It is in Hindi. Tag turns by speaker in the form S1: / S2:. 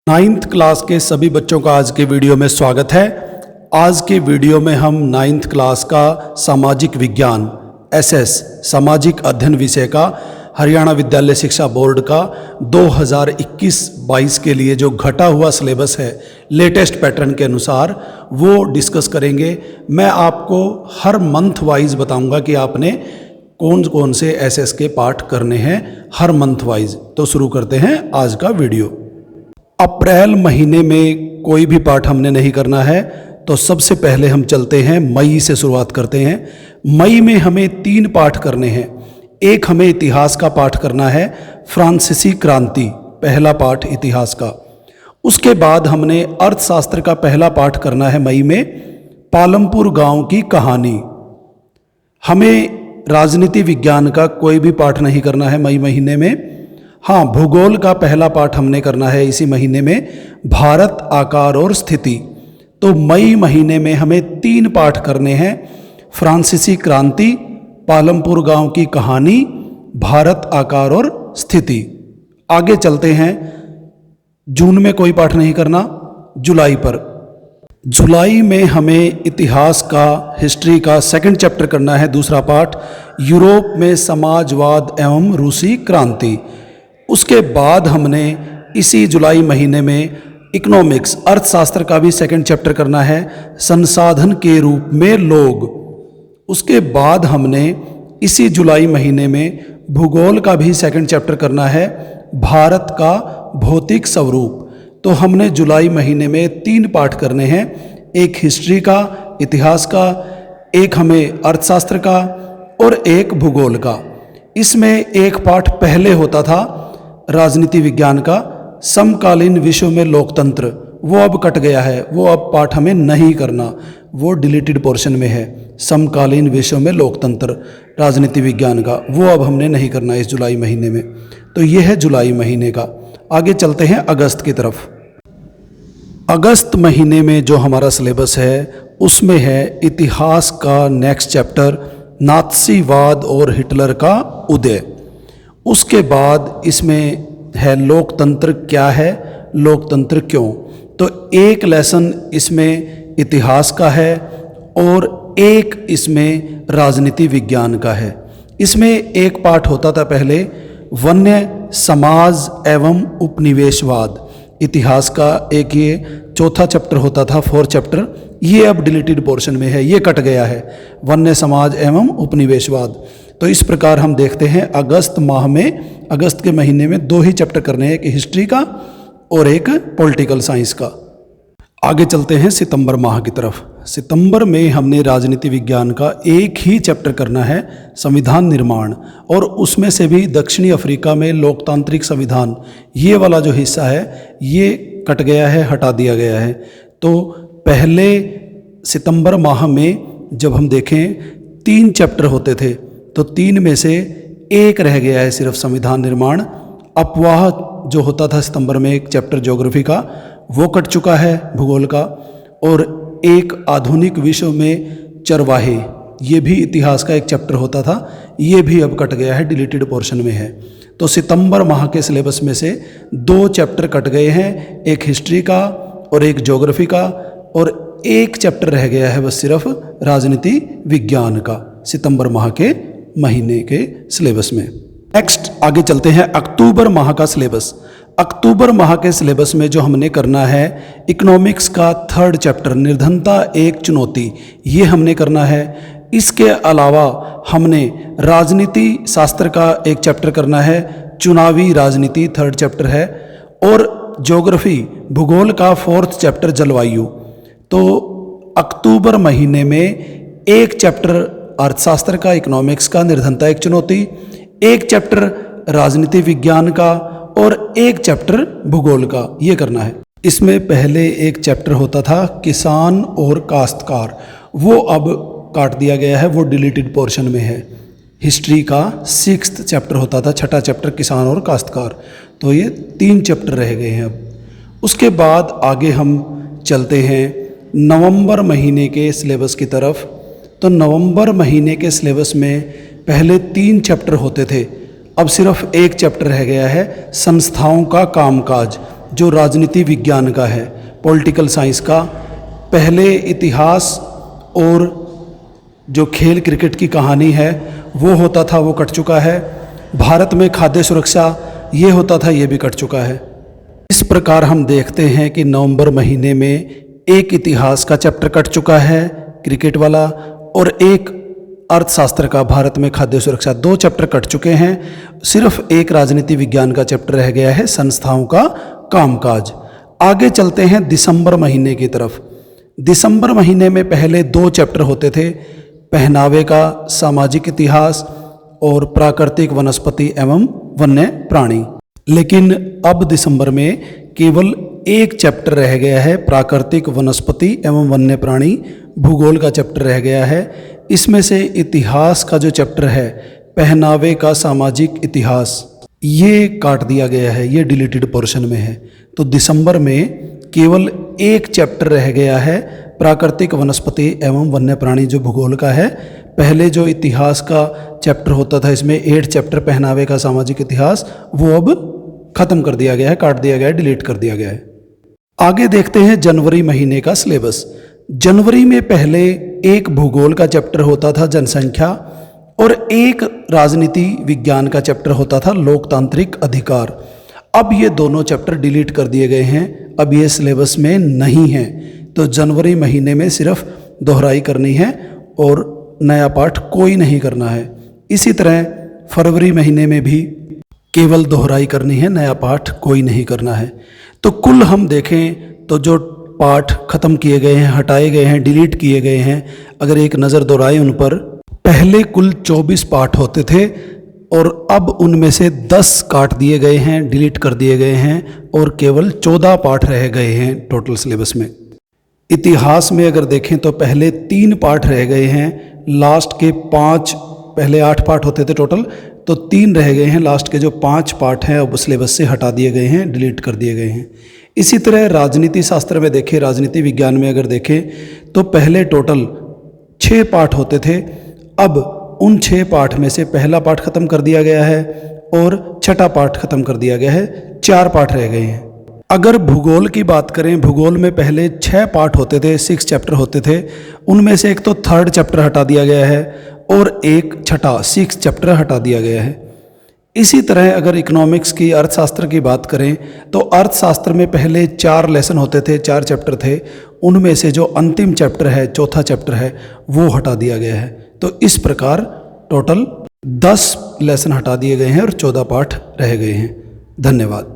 S1: नाइन्थ क्लास के सभी बच्चों का आज के वीडियो में स्वागत है। आज के वीडियो में हम नाइन्थ क्लास का सामाजिक विज्ञान एसएस सामाजिक अध्ययन विषय का हरियाणा विद्यालय शिक्षा बोर्ड का 2021-22 के लिए जो घटा हुआ सिलेबस है लेटेस्ट पैटर्न के अनुसार वो डिस्कस करेंगे। मैं आपको हर मंथ वाइज बताऊंगा कि आपने कौन कौन से एसएस के पाठ करने हैं हर मंथ वाइज। तो शुरू करते हैं आज का वीडियो। अप्रैल महीने में कोई भी पाठ हमने नहीं करना है, तो सबसे पहले हम चलते हैं मई से शुरुआत करते हैं। मई में हमें 3 पाठ करने हैं। एक हमें इतिहास का पाठ करना है, फ्रांसीसी क्रांति पहला पाठ इतिहास का। उसके बाद हमने अर्थशास्त्र का पहला पाठ करना है मई में, पालमपुर गांव की कहानी। हमें राजनीति विज्ञान का कोई भी पाठ नहीं करना है मई महीने में। हाँ, भूगोल का पहला पाठ हमने करना है इसी महीने में, भारत आकार और स्थिति। तो मई महीने में हमें 3 पाठ करने हैं, फ्रांसीसी क्रांति, पालमपुर गांव की कहानी, भारत आकार और स्थिति। आगे चलते हैं, जून में कोई पाठ नहीं करना, जुलाई पर। जुलाई में हमें इतिहास का हिस्ट्री का 2nd चैप्टर करना है, दूसरा पाठ, यूरोप में समाजवाद एवं रूसी क्रांति। उसके बाद हमने इसी जुलाई महीने में इकोनॉमिक्स अर्थशास्त्र का भी 2nd चैप्टर करना है, संसाधन के रूप में लोग। उसके बाद हमने इसी जुलाई महीने में भूगोल का भी 2nd चैप्टर करना है, भारत का भौतिक स्वरूप। तो हमने जुलाई महीने में 3 पाठ करने हैं, एक हिस्ट्री का इतिहास का, एक हमें अर्थशास्त्र का और एक भूगोल का। इसमें एक पाठ पहले होता था राजनीति विज्ञान का, समकालीन विश्व में लोकतंत्र, वो अब कट गया है, वो अब पाठ हमें नहीं करना, वो डिलीटेड पोर्शन में है। समकालीन विश्व में लोकतंत्र राजनीति विज्ञान का, वो अब हमने नहीं करना इस जुलाई महीने में। तो ये है जुलाई महीने का। आगे चलते हैं अगस्त की तरफ। अगस्त महीने में जो हमारा सिलेबस है उसमें है इतिहास का नेक्स्ट चैप्टर, नात्सीवाद और हिटलर का उदय। उसके बाद इसमें है लोकतंत्र क्या है, लोकतंत्र क्यों। तो एक लेसन इसमें इतिहास का है और एक इसमें राजनीति विज्ञान का है। इसमें एक पाठ होता था पहले, वन्य समाज एवं उपनिवेशवाद। इतिहास का एक ये 4था चैप्टर होता था, 4th चैप्टर, ये अब डिलीटेड पोर्शन में है, ये कट गया है, वन्य समाज एवं उपनिवेशवाद। तो इस प्रकार हम देखते हैं अगस्त माह में, अगस्त के महीने में 2 ही चैप्टर करने हैं, एक हिस्ट्री का और एक पॉलिटिकल साइंस का। आगे चलते हैं सितंबर माह की तरफ। सितंबर में हमने राजनीति विज्ञान का एक ही चैप्टर करना है, संविधान निर्माण, और उसमें से भी दक्षिणी अफ्रीका में लोकतांत्रिक संविधान, ये वाला जो हिस्सा है ये कट गया है, हटा दिया गया है। तो पहले सितंबर माह में जब हम देखें 3 चैप्टर होते थे, तो 3 में से एक रह गया है सिर्फ संविधान निर्माण। अपवाह जो होता था सितंबर में एक चैप्टर ज्योग्राफी का, वो कट चुका है, भूगोल का। और एक आधुनिक विश्व में चरवाहे, ये भी इतिहास का एक चैप्टर होता था, ये भी अब कट गया है, डिलीटेड पोर्शन में है। तो सितंबर माह के सिलेबस में से 2 चैप्टर कट गए हैं, एक हिस्ट्री का और एक ज्योग्राफी का, और एक चैप्टर रह गया है बस सिर्फ राजनीति विज्ञान का सितंबर माह के महीने के सिलेबस में। नेक्स्ट आगे चलते हैं अक्टूबर माह का सिलेबस। अक्टूबर माह के सिलेबस में जो हमने करना है इकोनॉमिक्स का 3rd चैप्टर, निर्धनता एक चुनौती, ये हमने करना है। इसके अलावा हमने राजनीति शास्त्र का एक चैप्टर करना है, चुनावी राजनीति 3rd चैप्टर है, और ज्योग्राफी भूगोल का 4th चैप्टर जलवायु। तो अक्टूबर महीने में एक चैप्टर अर्थशास्त्र का, इकोनॉमिक्स का, निर्धनता एक चुनौती, एक चैप्टर राजनीति विज्ञान का और एक चैप्टर भूगोल का, ये करना है। इसमें पहले एक चैप्टर होता था किसान और काश्तकार, वो अब काट दिया गया है, वो डिलीटेड पोर्शन में है। हिस्ट्री का 6th चैप्टर होता था, 6ठा चैप्टर किसान और काश्तकार। तो ये 3 चैप्टर रह गए हैं अब। उसके बाद आगे हम चलते हैं नवंबर महीने के सिलेबस की तरफ। तो नवंबर महीने के सिलेबस में पहले 3 चैप्टर होते थे, अब सिर्फ एक चैप्टर रह गया है, संस्थाओं का कामकाज, जो राजनीति विज्ञान का है, पॉलिटिकल साइंस का। पहले इतिहास और जो खेल क्रिकेट की कहानी है वो होता था, वो कट चुका है। भारत में खाद्य सुरक्षा ये होता था, ये भी कट चुका है। इस प्रकार हम देखते हैं कि नवंबर महीने में एक इतिहास का चैप्टर कट चुका है, क्रिकेट वाला, और एक अर्थशास्त्र का, भारत में खाद्य सुरक्षा। 2 चैप्टर कट चुके हैं। सिर्फ एक राजनीति विज्ञान का चैप्टर रह गया है, संस्थाओं का कामकाज। आगे चलते हैं दिसंबर महीने की तरफ। दिसंबर महीने में पहले 2 चैप्टर होते थे, पहनावे का सामाजिक इतिहास और प्राकृतिक वनस्पति एवं वन्य प्राणी। लेकिन अब दिसंबर में केवल एक चैप्टर रह गया है, प्राकृतिक वनस्पति एवं वन्य प्राणी, भूगोल का चैप्टर रह गया है। इसमें से इतिहास का जो चैप्टर है, पहनावे का सामाजिक इतिहास, ये काट दिया गया है, ये डिलीटेड पोर्शन में है। तो दिसंबर में केवल एक चैप्टर रह गया है, प्राकृतिक वनस्पति एवं वन्य प्राणी, जो भूगोल का है। पहले जो इतिहास का चैप्टर होता था, इसमें 8 चैप्टर पहनावे का सामाजिक इतिहास, वो अब खत्म कर दिया गया है, काट दिया गया है, डिलीट कर दिया गया है। आगे देखते हैं जनवरी महीने का सिलेबस। जनवरी में पहले एक भूगोल का चैप्टर होता था, जनसंख्या, और एक राजनीति विज्ञान का चैप्टर होता था, लोकतांत्रिक अधिकार। अब ये दोनों चैप्टर डिलीट कर दिए गए हैं, अब ये सिलेबस में नहीं है। तो जनवरी महीने में सिर्फ दोहराई करनी है और नया पाठ कोई नहीं करना है। इसी तरह फरवरी महीने में भी केवल दोहराई करनी है, नया पाठ कोई नहीं करना है। तो कुल हम देखें तो जो पाठ खत्म किए गए हैं, हटाए गए हैं, डिलीट किए गए हैं, अगर एक नज़र दोहराए उन पर, पहले कुल 24 पाठ होते थे और अब उनमें से 10 काट दिए गए हैं, डिलीट कर दिए गए हैं, और केवल 14 पाठ रह गए हैं टोटल सिलेबस में। इतिहास में अगर देखें तो पहले 3 पाठ रह गए हैं, लास्ट के 5, पहले 8 पाठ होते थे टोटल, तो 3 रह गए हैं, लास्ट के जो 5 पाठ हैं अब सिलेबस से हटा दिए गए हैं, डिलीट कर दिए गए हैं। इसी तरह राजनीति शास्त्र में देखें, राजनीति विज्ञान में अगर देखें तो पहले टोटल 6 पाठ होते थे, अब उन 6 पाठ में से पहला पाठ खत्म कर दिया गया है और छठा पाठ खत्म कर दिया गया है, 4 पाठ रह गए हैं। अगर भूगोल की बात करें, भूगोल में पहले 6 पाठ होते थे, 6 चैप्टर होते थे, उनमें से एक तो 3rd चैप्टर हटा दिया गया है और एक छठा 6 चैप्टर हटा दिया गया है। इसी तरह अगर इकोनॉमिक्स की, अर्थशास्त्र की बात करें तो अर्थशास्त्र में पहले 4 लेसन होते थे, 4 चैप्टर थे, उनमें से जो अंतिम चैप्टर है, चौथा चैप्टर है, वो हटा दिया गया है। तो इस प्रकार टोटल 10 लेसन हटा दिए गए हैं और 14 पाठ रह गए हैं। धन्यवाद।